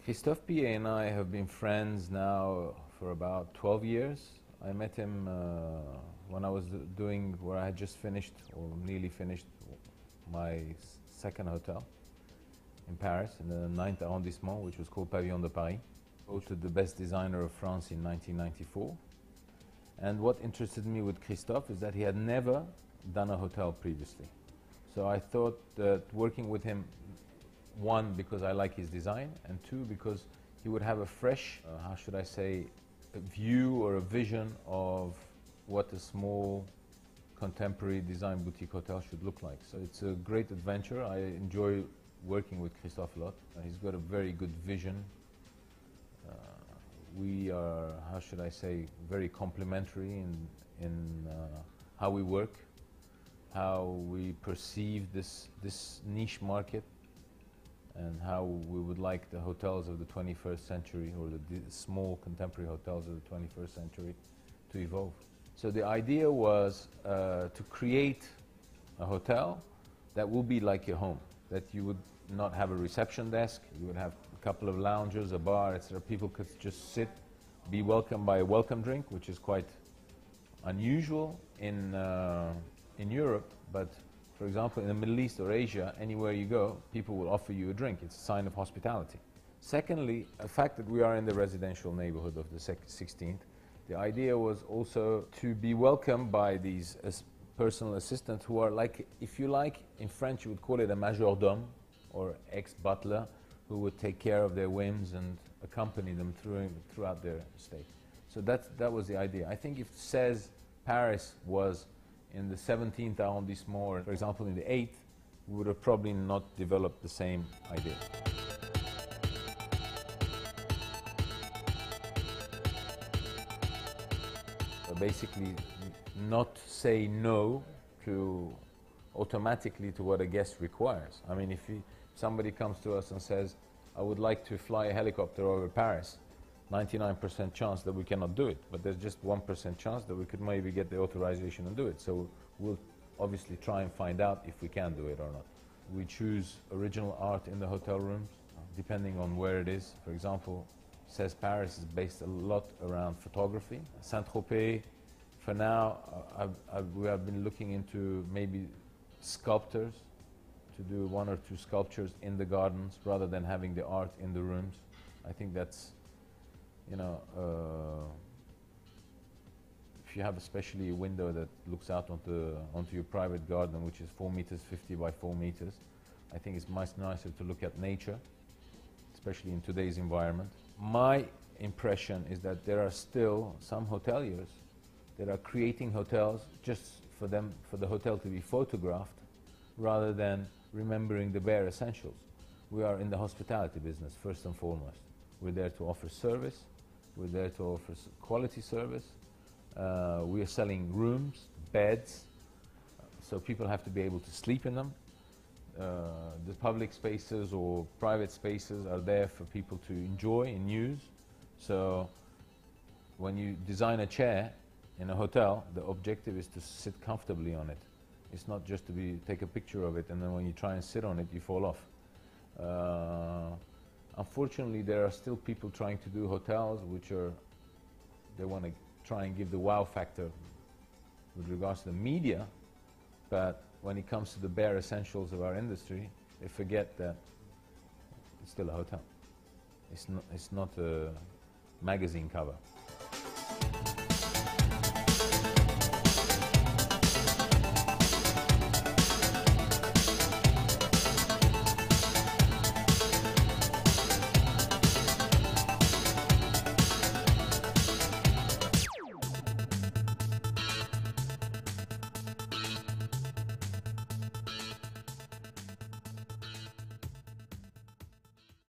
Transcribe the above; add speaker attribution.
Speaker 1: Christophe Pillet and I have been friends now for about 12 years. I met him when I was doing where I had just finished or nearly finished my second hotel in Paris, in the 9th arrondissement, which was called Pavillon de Paris. Voted the best designer of France in 1994. And what interested me with Christophe is that he had never done a hotel previously. So I thought that working with him, one, because I like his design, and two, because he would have a fresh, how should I say, a view or a vision of what a small contemporary design boutique hotel should look like. So it's a great adventure. I enjoy working with Christophe a lot. He's got a very good vision. We are, how should I say, very complementary in how we work, how we perceive this niche market, and how we would like the hotels of the 21st century, or the small contemporary hotels of the 21st century, to evolve. So the idea was to create a hotel that will be like your home, that you would not have a reception desk, you would have a couple of lounges, a bar, etc. People could just sit, be welcomed by a welcome drink, which is quite unusual in Europe, but for example, in the Middle East or Asia, anywhere you go, people will offer you a drink. It's a sign of hospitality. Secondly, the fact that we are in the residential neighborhood of the 16th, the idea was also to be welcomed by these personal assistants who are like, if you like, in French you would call it a majordome or ex-butler, who would take care of their whims and accompany them throughout their stay. So that was the idea. I think if it says Paris was in the 17th arrondissement, or for example in the 8th, we would have probably not developed the same idea. So basically, not say no automatically to what a guest requires. I mean, if somebody comes to us and says, I would like to fly a helicopter over Paris, 99% chance that we cannot do it, but there's just 1% chance that we could maybe get the authorization and do it. So we'll obviously try and find out if we can do it or not. We choose original art in the hotel rooms, depending on where it is. For example, Says Paris is based a lot around photography. Saint-Tropez, for now, we have been looking into maybe sculptors, to do 1 or 2 sculptures in the gardens rather than having the art in the rooms. I think that's, you know, if you have especially a window that looks out onto your private garden, which is 4 meters 50 by 4 meters, I think it's much nicer to look at nature, especially in today's environment. My impression is that there are still some hoteliers that are creating hotels just for the hotel to be photographed, rather than remembering the bare essentials. We are in the hospitality business, first and foremost. We're there to offer service. We're there to offer quality service. We are selling rooms, beds, so people have to be able to sleep in them. The public spaces or private spaces are there for people to enjoy and use. So when you design a chair in a hotel, the objective is to sit comfortably on it. It's not just to take a picture of it and then when you try and sit on it, you fall off. Unfortunately, there are still people trying to do hotels they want to try and give the wow factor with regards to the media, but when it comes to the bare essentials of our industry, they forget that it's still a hotel. It's not a magazine cover.